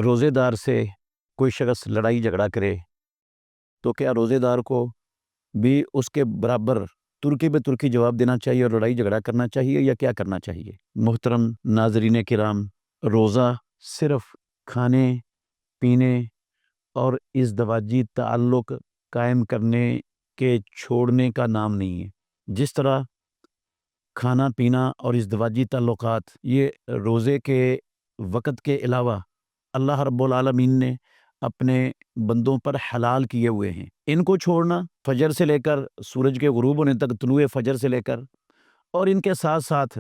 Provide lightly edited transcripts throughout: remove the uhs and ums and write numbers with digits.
روزے دار سے کوئی شخص لڑائی جھگڑا کرے تو کیا روزے دار کو بھی اس کے برابر ترکی بہ ترکی جواب دینا چاہیے اور لڑائی جھگڑا کرنا چاہیے یا کیا کرنا چاہیے؟ محترم ناظرین کرام، روزہ صرف کھانے پینے اور ازدواجی تعلق قائم کرنے کے چھوڑنے کا نام نہیں ہے۔ جس طرح کھانا پینا اور ازدواجی تعلقات یہ روزے کے وقت کے علاوہ اللہ رب العالمین نے اپنے بندوں پر حلال کیے ہوئے ہیں، ان کو چھوڑنا فجر سے لے کر سورج کے غروب ہونے تک، طلوع فجر سے لے کر، اور ان کے ساتھ ساتھ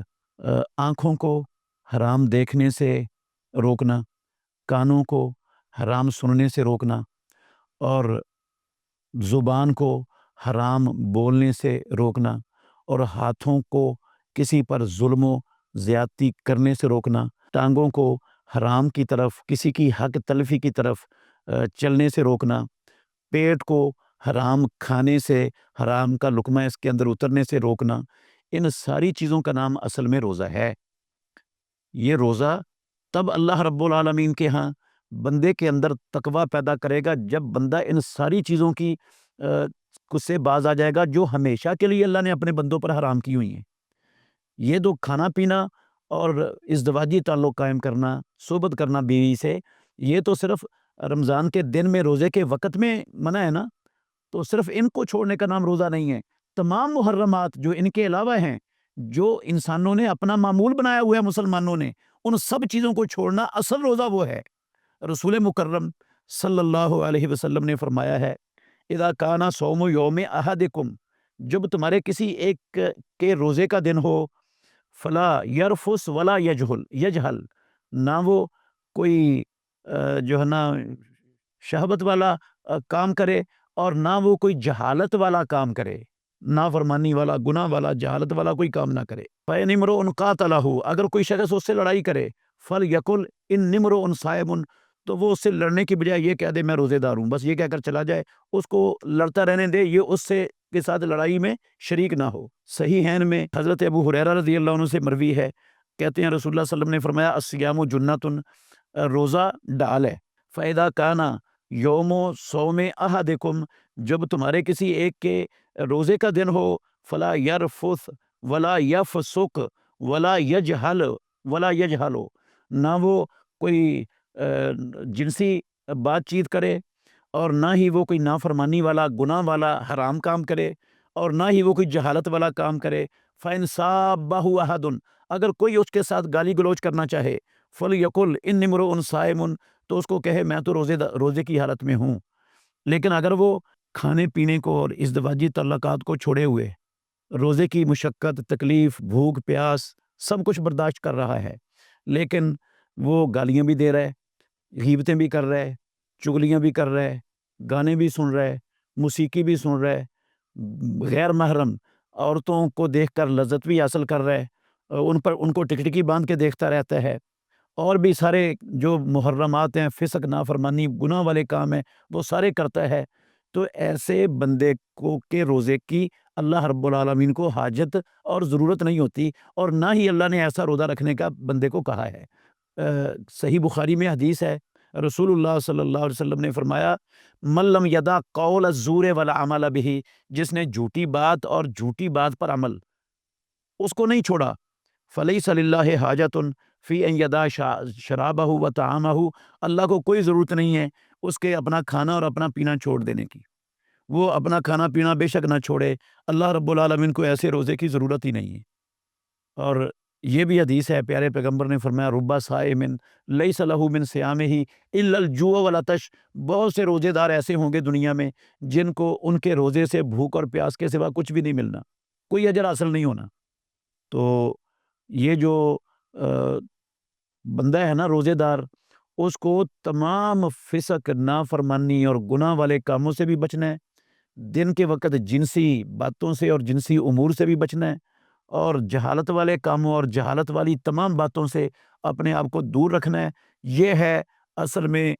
آنکھوں کو حرام دیکھنے سے روکنا، کانوں کو حرام سننے سے روکنا، اور زبان کو حرام بولنے سے روکنا، اور ہاتھوں کو کسی پر ظلم و زیادتی کرنے سے روکنا، ٹانگوں کو حرام کی طرف، کسی کی حق تلفی کی طرف چلنے سے روکنا، پیٹ کو حرام کھانے سے، حرام کا لقمہ اس کے اندر اترنے سے روکنا، ان ساری چیزوں کا نام اصل میں روزہ ہے۔ یہ روزہ تب اللہ رب العالمین کے ہاں بندے کے اندر تقویٰ پیدا کرے گا جب بندہ ان ساری چیزوں کی کچھ سے باز آ جائے گا جو ہمیشہ کے لیے اللہ نے اپنے بندوں پر حرام کی ہوئی ہیں۔ یہ تو کھانا پینا اور ازدواجی تعلق قائم کرنا، صحبت کرنا بیوی سے، یہ تو صرف رمضان کے دن میں روزے کے وقت میں منع ہے نا، تو صرف ان کو چھوڑنے کا نام روزہ نہیں ہے۔ تمام محرمات جو ان کے علاوہ ہیں، جو انسانوں نے اپنا معمول بنایا ہوا ہے، مسلمانوں نے، ان سب چیزوں کو چھوڑنا اصل روزہ وہ ہے۔ رسول مکرم صلی اللہ علیہ وسلم نے فرمایا ہے، اذا کانا صوم یوم احدکم، جب تمہارے کسی ایک کے روزے کا دن ہو، فلا یرفس ولا یجہل، نہ وہ کوئی جو ہے نا شہوت والا کام کرے اور نہ وہ کوئی جہالت والا کام کرے، نافرمانی والا، گناہ والا، جہالت والا کوئی کام نہ کرے۔ فَإِنِ امْرُؤٌ قَاتَلَهُ، اگر کوئی شخص اس سے لڑائی کرے، فَلْيَقُلْ إِنِّ امْرُؤٌ صَائِمٌ، تو وہ اس سے لڑنے کی بجائے یہ کہہ دے میں روزے دار ہوں، بس یہ کہہ کر چلا جائے، اس کو لڑتا رہنے دے، یہ اس سے کے ساتھ لڑائی میں شریک نہ ہو۔ صحیحین میں حضرت ابو ہریرہ رضی اللہ عنہ سے مروی ہے، کہتے ہیں رسول اللہ صلی اللہ علیہ وسلم نے فرمایا الصیام جنۃ، روزہ ڈال ہے۔ فَإِذَا كَانَ یوم صوم احدکم، جب تمہارے کسی ایک کے روزے کا دن ہو، فلا یرفث ولا یفسق ولا یجہل، نہ وہ کوئی جنسی بات چیت کرے اور نہ ہی وہ کوئی نافرمانی والا، گناہ والا، حرام کام کرے، اور نہ ہی وہ کوئی جہالت والا کام کرے۔ فَإِنْ صَابَّهُ أَحَدٌ، اگر کوئی اس کے ساتھ گالی گلوچ کرنا چاہے، فَلْيَقُلْ إِنِّ امْرُؤٌ صَائِمٌ، تو اس کو کہے میں تو روزے کی حالت میں ہوں۔ لیکن اگر وہ کھانے پینے کو اور ازدواجی تعلقات کو چھوڑے ہوئے روزے کی مشقت، تکلیف، بھوک پیاس سب کچھ برداشت کر رہا ہے، لیکن وہ گالیاں بھی دے رہا ہے، غیبتیں بھی کر رہا ہے، چغلیاں بھی کر رہا ہے، گانے بھی سن رہا ہے، موسیقی بھی سن رہا ہے، غیر محرم عورتوں کو دیکھ کر لذت بھی حاصل کر رہا ہے، ان کو ٹکٹکی باندھ کے دیکھتا رہتا ہے، اور بھی سارے جو محرمات ہیں، فسق، نافرمانی، گناہ والے کام ہیں، وہ سارے کرتا ہے، تو ایسے بندے کو کے روزے کی اللہ رب العالمین کو حاجت اور ضرورت نہیں ہوتی، اور نہ ہی اللہ نے ایسا روزہ رکھنے کا بندے کو کہا ہے۔ صحیح بخاری میں حدیث ہے، رسول اللہ صلی اللہ علیہ وسلم نے فرمایا من لم یدع قول الزور والعمل بہ، جس نے جھوٹی بات اور جھوٹی بات پر عمل اس کو نہیں چھوڑا، فلیس للہ حاجۃ فی ان یدع شرابہ و طعامہ، اللہ کو کوئی ضرورت نہیں ہے اس کے اپنا کھانا اور اپنا پینا چھوڑ دینے کی، وہ اپنا کھانا پینا بے شک نہ چھوڑے، اللہ رب العالمین کو ایسے روزے کی ضرورت ہی نہیں ہے۔ اور یہ بھی حدیث ہے، پیارے پیغمبر نے فرمایا رب صائم لیس لہ من صیامہ الا الجوع والعطش، بہت سے روزے دار ایسے ہوں گے دنیا میں جن کو ان کے روزے سے بھوک اور پیاس کے سوا کچھ بھی نہیں ملنا، کوئی اجر حاصل نہیں ہونا۔ تو یہ جو بندہ ہے نا روزے دار، اس کو تمام فسق، نافرمانی اور گناہ والے کاموں سے بھی بچنا ہے، دن کے وقت جنسی باتوں سے اور جنسی امور سے بھی بچنا ہے، اور جہالت والے کاموں اور جہالت والی تمام باتوں سے اپنے آپ کو دور رکھنا ہے۔ یہ ہے اصل میں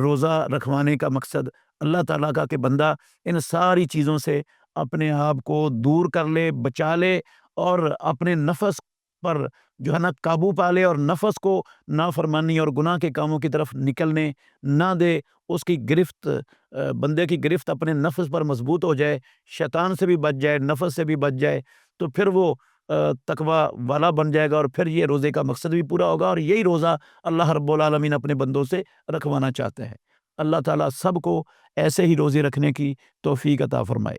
روزہ رکھوانے کا مقصد، اللہ تعالیٰ کا، کہ بندہ ان ساری چیزوں سے اپنے آپ کو دور کر لے، بچا لے، اور اپنے نفس پر جو ہے نا قابو پا لے اور نفس کو نافرمانی اور گناہ کے کاموں کی طرف نکلنے نہ دے، اس کی گرفت بندے کی گرفت اپنے نفس پر مضبوط ہو جائے، شیطان سے بھی بچ جائے، نفس سے بھی بچ جائے، تو پھر وہ تقوی والا بن جائے گا، اور پھر یہ روزے کا مقصد بھی پورا ہوگا، اور یہی روزہ اللہ رب العالمین اپنے بندوں سے رکھوانا چاہتے ہیں۔ اللہ تعالیٰ سب کو ایسے ہی روزے رکھنے کی توفیق عطا فرمائے۔